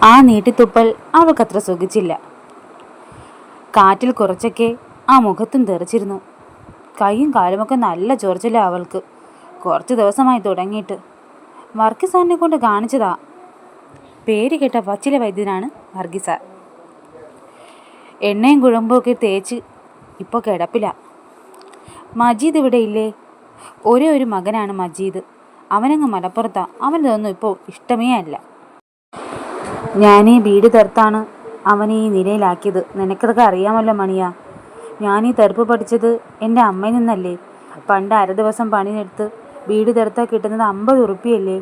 ആ നീട്ടിത്തുപ്പൽ അവൾക്കത്ര സുഖിച്ചില്ല. കാറ്റിൽ കുറച്ചൊക്കെ ആ മുഖത്തും തെറിച്ചിരുന്നു. കൈയും കാലുമൊക്കെ നല്ല ചൊറിച്ചില്ല അവൾക്ക്. കുറച്ച് ദിവസമായി തുടങ്ങിയിട്ട്. വർഗീസാറിനെ കൊണ്ട് കാണിച്ചതാ. പേര് കേട്ട പച്ചില വൈദ്യനാണ് വർഗീസാർ. എണ്ണയും കുഴമ്പൊക്കെ തേച്ച് ഇപ്പോൾ കിടപ്പില്ല. മജീദ് ഇവിടെ ഇല്ലേ? ഒരേ ഒരു മകനാണ് മജീദ്. അവനങ്ങ് മലപ്പുറത്താ. അവനതൊന്നും ഇപ്പോൾ ഇഷ്ടമേ അല്ല. ഞാനീ ബീഡി തെർത്താണ് അവനെ ഈ നിലയിലാക്കിയത്. നിനക്കതൊക്കെ അറിയാമല്ലോ മണിയാ. ഞാനീ തെറുപ്പ് പഠിച്ചത് എൻ്റെ അമ്മയിൽ നിന്നല്ലേ. പണ്ട് ദിവസം പണിയെടുത്ത് ബീഡി തെർത്താൽ കിട്ടുന്നത് 50 ഉറുപ്പിയല്ലേ.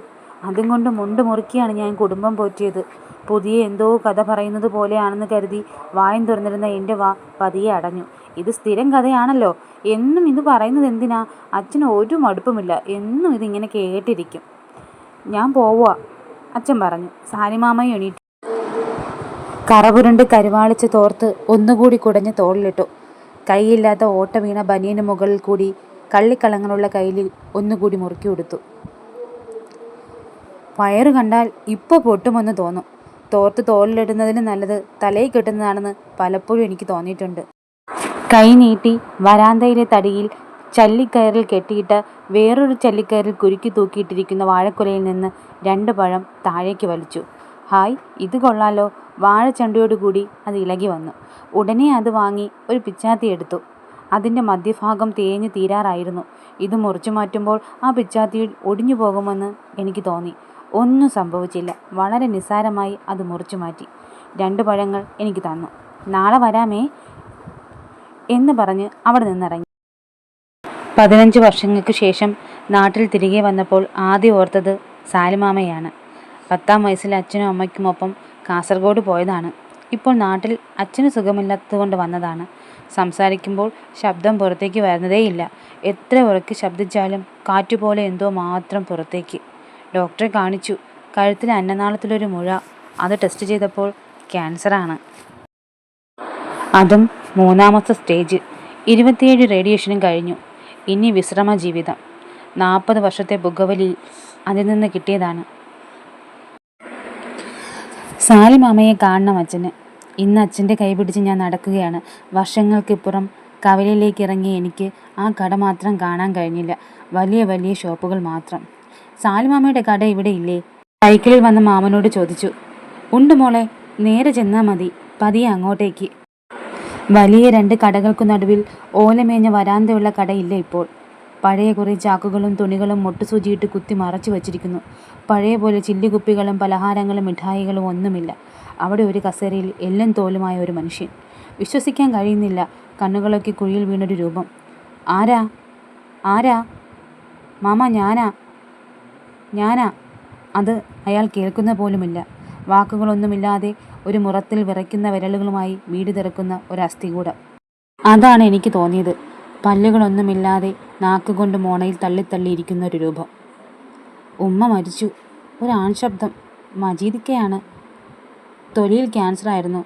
അതും കൊണ്ട് മുണ്ട് മുറുക്കിയാണ് ഞാൻ കുടുംബം പോറ്റിയത്. പുതിയ എന്തോ കഥ പറയുന്നത് പോലെയാണെന്ന് കരുതി വായും തുറന്നിരുന്ന എൻ്റെ വാ പതിയെ അടഞ്ഞു. ഇത് സ്ഥിരം കഥയാണല്ലോ. എന്നും ഇത് പറയുന്നത് എന്തിനാ? അച്ഛന് ഒരു മടുപ്പുമില്ല. എന്നും ഇതിങ്ങനെ കേട്ടിരിക്കും. ഞാൻ പോവാ, അച്ഛൻ പറഞ്ഞു. സാലിമാമയും എണീറ്റു. കറപുരണ്ട് കരുവാളിച്ച് തോർത്ത് ഒന്നുകൂടി കുടഞ്ഞ് തോളിലിട്ടു. കൈയില്ലാത്ത ഓട്ട വീണ ബനിയന് മുകളിൽ കൂടി കള്ളിക്കളങ്ങളുള്ള കയ്യിൽ ഒന്നുകൂടി മുറുക്കി കൊടുത്തു. വയറ് കണ്ടാൽ ഇപ്പോൾ പൊട്ടുമെന്ന് തോന്നും. തോർത്ത് തോളിലിടുന്നതിന് നല്ലത് തലയിൽ കെട്ടുന്നതാണെന്ന് പലപ്പോഴും എനിക്ക് തോന്നിയിട്ടുണ്ട്. കൈ നീട്ടി വരാന്തയിലെ തടിയിൽ ചല്ലിക്കയറിൽ കെട്ടിയിട്ട് വേറൊരു ചല്ലിക്കയറിൽ കുരുക്കി തൂക്കിയിട്ടിരിക്കുന്ന വാഴക്കുലയിൽ നിന്ന് 2 പഴം താഴേക്ക് വലിച്ചു. ഹായ്, ഇത് കൊള്ളാലോ. വാഴച്ചണ്ടിയോടുകൂടി അത് ഇളകി വന്നു. ഉടനെ അത് വാങ്ങി ഒരു പിച്ചാത്തി എടുത്തു. അതിൻ്റെ മധ്യഭാഗം തേഞ്ഞ് തീരാറായിരുന്നു. ഇത് മുറിച്ചു മാറ്റുമ്പോൾ ആ പിച്ചാത്തി ഒടിഞ്ഞു പോകുമെന്ന് എനിക്ക് തോന്നി. ഒന്നും സംഭവിച്ചില്ല. വളരെ നിസ്സാരമായി അത് മുറിച്ചു മാറ്റി. 2 പഴങ്ങൾ എനിക്ക് തന്നു. നാളെ വരാമേ എന്ന് പറഞ്ഞ് അവിടെ നിന്നിറങ്ങി. 15 വർഷങ്ങൾക്ക് ശേഷം നാട്ടിൽ തിരികെ വന്നപ്പോൾ ആദ്യം ഓർത്തത് സാലിമാമയാണ്. 10ാം വയസ്സിൽ അച്ഛനും അമ്മയ്ക്കുമൊപ്പം കാസർഗോഡ് പോയതാണ്. ഇപ്പോൾ നാട്ടിൽ അച്ഛന് സുഖമില്ലാത്തതുകൊണ്ട് വന്നതാണ്. സംസാരിക്കുമ്പോൾ ശബ്ദം പുറത്തേക്ക് വരുന്നതേയില്ല. എത്ര ഉറക്കി ശബ്ദിച്ചാലും കാറ്റുപോലെ എന്തോ മാത്രം പുറത്തേക്ക്. ഡോക്ടറെ കാണിച്ചു. കഴുത്തിൽ അന്നനാളത്തിലൊരു മുഴ. അത് ടെസ്റ്റ് ചെയ്തപ്പോൾ ക്യാൻസറാണ്. അതും 3ാമത്തെ സ്റ്റേജ്. 27 റേഡിയേഷനും കഴിഞ്ഞു. ഇനി വിശ്രമ ജീവിതം. 40 വർഷത്തെ പുകവലി അതിൽ നിന്ന് കിട്ടിയതാണ്. സാലിമാമയെ കാണണം അച്ഛന്. ഇന്ന് അച്ഛൻ്റെ കൈ പിടിച്ച് ഞാൻ നടക്കുകയാണ്. വർഷങ്ങൾക്കിപ്പുറം കവലയിലേക്ക് ഇറങ്ങിയ എനിക്ക് ആ കട മാത്രം കാണാൻ കഴിഞ്ഞില്ല. വലിയ വലിയ ഷോപ്പുകൾ മാത്രം. സാലിമാമയുടെ കട ഇവിടെ ഇല്ലേ? സൈക്കിളിൽ വന്ന മാമനോട് ചോദിച്ചു. ഉണ്ട് മോളെ, നേരെ ചെന്നാൽ മതി. പതിയെ അങ്ങോട്ടേക്ക്. വലിയ 2 കടകൾക്കു നടുവിൽ ഓലമേഞ്ഞ വരാന്തയുള്ള കടയില്ല ഇപ്പോൾ. പഴയ കുറേ ചാക്കുകളും തുണികളും മുട്ടുസൂചിയിട്ട് കുത്തി മറച്ചു വച്ചിരിക്കുന്നു. പഴയ പോലെ ചില്ലുകുപ്പികളും പലഹാരങ്ങളും മിഠായികളും ഒന്നുമില്ല. അവിടെ ഒരു കസേരയിൽ എല്ലും തോലുമായ ഒരു മനുഷ്യൻ. വിശ്വസിക്കാൻ കഴിയുന്നില്ല. കണ്ണുകളൊക്കെ കുഴിയിൽ വീണൊരു രൂപം. ആരാ ആരാ മാമ? ഞാനാ. അത് അയാൾ കേൾക്കുന്ന പോലുമില്ല. വാക്കുകളൊന്നുമില്ലാതെ ഒരു മുറത്തിൽ വിറയ്ക്കുന്ന വിരലുകളുമായി വീട് തിറക്കുന്ന ഒരു അസ്ഥികൂടം. അതാണ് എനിക്ക് തോന്നിയത്. പല്ലുകളൊന്നുമില്ലാതെ നാക്കുകൊണ്ട് മോണയിൽ തള്ളിത്തള്ളിയിരിക്കുന്ന ഒരു രൂപം. ഉമ്മ മരിച്ചു. ഒരു ആൺശബ്ദം. മജീദിക്കയാണ്. തൊലിയിൽ ക്യാൻസറായിരുന്നു.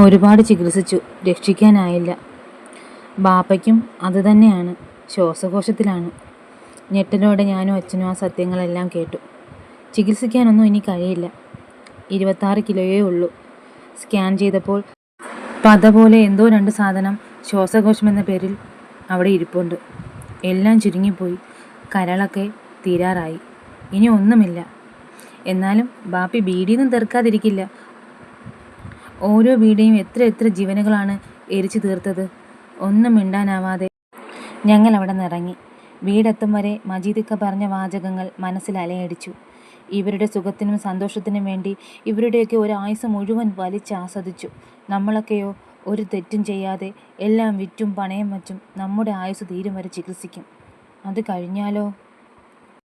ഒരുപാട് ചികിത്സിച്ചു, രക്ഷിക്കാനായില്ല. ബാപ്പയ്ക്കും അതുതന്നെയാണ്. ശ്വാസകോശത്തിലാണ്. ഞെട്ടലോടെ ഞാനും അച്ഛനും ആ സത്യങ്ങളെല്ലാം കേട്ടു. ചികിത്സിക്കാനൊന്നും ഇനി കഴിയില്ല. 26 കിലോയേ ഉള്ളൂ. സ്കാൻ ചെയ്തപ്പോൾ പത പോലെ എന്തോ 2 സാധനം ശ്വാസകോശമെന്ന പേരിൽ അവിടെ ഇരിപ്പുണ്ട്. എല്ലാം ചുരുങ്ങിപ്പോയി. കരളൊക്കെ തീരാറായി. ഇനി ഒന്നുമില്ല. എന്നാലും ബാപ്പി ബീഡിയൊന്നും തെറുക്കാതിരിക്കില്ല. ഓരോ ബീഡിയും എത്ര ജീവനുകളാണ് എരിച്ചു തീർത്തത്. ഒന്നും മിണ്ടാനാവാതെ ഞങ്ങൾ അവിടെ നിന്നിറങ്ങി. വീടെത്തും വരെ മജീദിക്ക പറഞ്ഞ വാചകങ്ങൾ മനസ്സിൽ അലയടിച്ചു. ഇവരുടെ സുഖത്തിനും സന്തോഷത്തിനും വേണ്ടി ഇവരുടെയൊക്കെ ഒരു ആയുസ് മുഴുവൻ വലിച്ചാസ്വദിച്ചു. നമ്മളൊക്കെയോ ഒരു തെറ്റും ചെയ്യാതെ എല്ലാം വിറ്റും പണയം വച്ചും നമ്മുടെ ആയുസ് തീരും വരെ ചികിത്സിക്കും. അത് കഴിഞ്ഞാലോ?